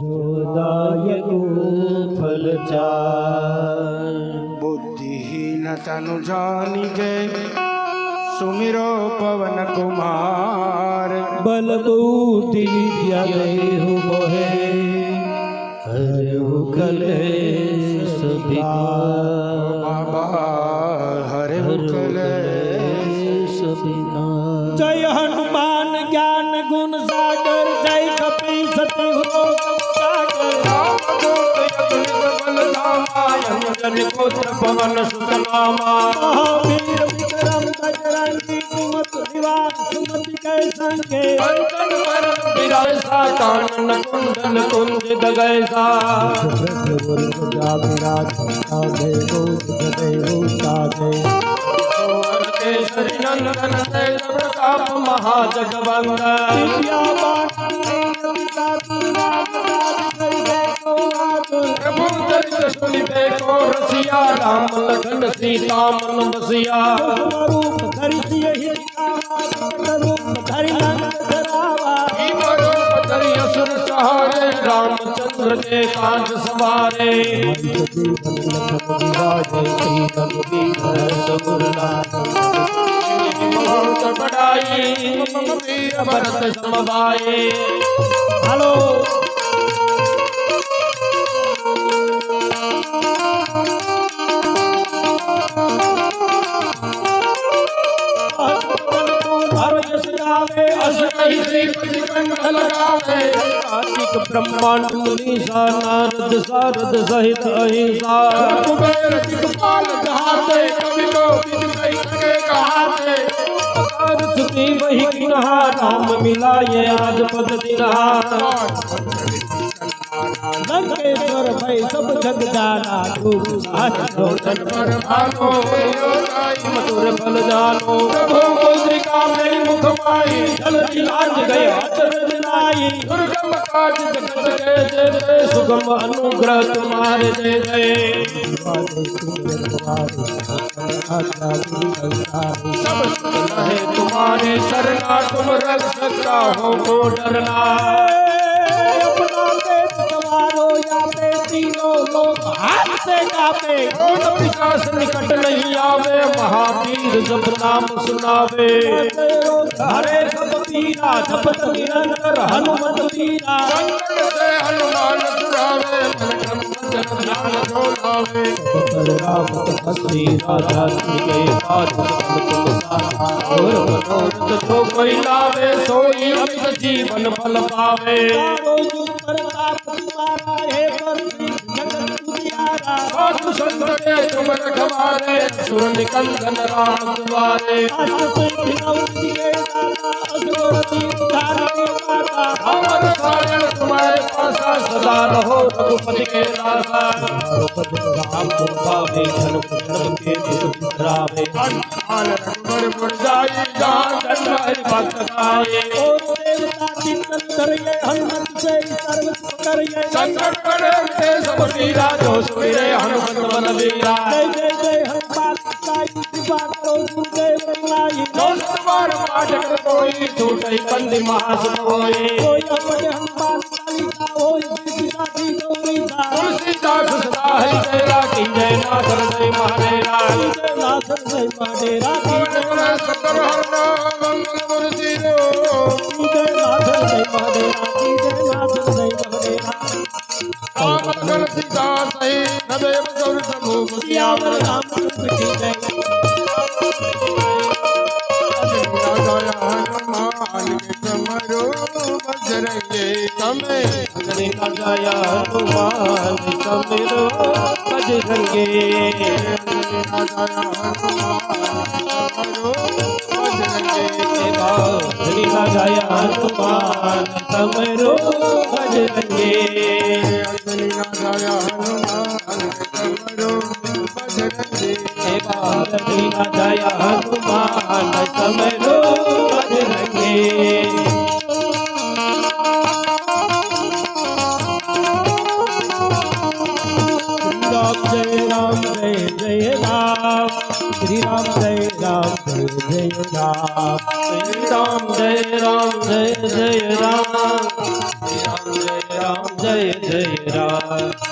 જોદાયકો ફલ ચાર बुद्धिहीन तनु जानी गए सुमिरो पवन कुमार बल बुद्धि विद्या देहु मोहे हरहु कलेश विकार बाबा हरे कलेश विकार। जय हनुमान ज्ञान गुण सागर जय कपि सति पुत्र पवन सुत नामा महावीर विक्रम बजरंगी कुमत निवास सुमति कै संगे कंचन वरण विरासा कानन कुंडल कुंजित गैसा जा विराज देवो देवो साजे केसरी नंदन तेज प्रताप महाजगवंदन विद्यावान प्रभु चरित्र सुनिते को रसिया राम लखन सीता मन बसिया रूप धरि सियहि रूप धरि लंक जरावा रूप धरि असुर सहारे रामचंद्र के काज सवारे बहुत बड़ाई वीर भरत समभाए। हेलो कार्तिक ब्रह्मांड मुनीसा नारद सारद सहित अहिंसा कुबेर दिक्पाल जहाते कवि को विद कई सके कहाते सुखी वही किन्हा राम मिलाये राजपद दिन्हा लंकेश्वर भई सब जग जाना रूप साच लोचन पर भानो मधुर फल जानो प्रभु मुद्रिका मेरी मुख माई जल दिलाज गए अचरज लाई दुर्गम काज जगत के जय जय सुगम अनुग्रह तुम्हारे जय जय सब सुन है तुम्हारे शरणा तुम रक्षक हो को डरना अपना पेट सवारो या पे तीनों लोग हाथ से कापे कौन पिशाच निकट नहीं आवे महावीर जब नाम सुनावे हरे सब पीरा जपत निरंतर हनुमत वीरा संकट से हनुमान छुड़ावे मन क्रम ध्यान डोलावे राम तपस्वी राजा के पास तुम सारा और मनोरथ जो कोई लावे सोई अमित जीवन फल पावे प्रताप तुम्हारा है जगत उजियारा साधु संत के तुम रखवारे सुर निकंदन राम तुम्हारे अमर सारण तुम्हारे पासा सदा रहो रघुपति के दासा राम तुम पावे धन के बिसरावे अनहान रघुवर मुर जाई जहाँ जन्म हरि भक्त गाए ओ देवता चिंतन करिए हनुमत से सर्व करिए संकट पड़े ते सब पीरा जो सुमिरे हनुमत बल वीरा जय जय जय हनुमान साई कृपा करो गुरुदेव रघुनाई जो सवार पाठक कोई छूटई बंदी महासुत होई कोई अपने हनुमान चालीसा होई विदिशा दी गौरीसा तुलसीदास सदा है तेरा की जय नाथ जय महादेवा जय नाथ जय महादेवा जय सकर हर मंगल मूर्ति रो जय नाथ जय महादेवा जय नाथ जय महादेवा आमन सीता सही नदेव गौर प्रभु सियावर रामचंद्र की जय हनुमान के समरो बजरंगे तमे जय हनुमान समरो बजरंगे जय हनुमान समरो बजरंगे जय हनुमान समरो बजरंगे राम जय जय राम श्री राम जय जय राम श्री राम जय जय राम श्री राम जय जय जय राम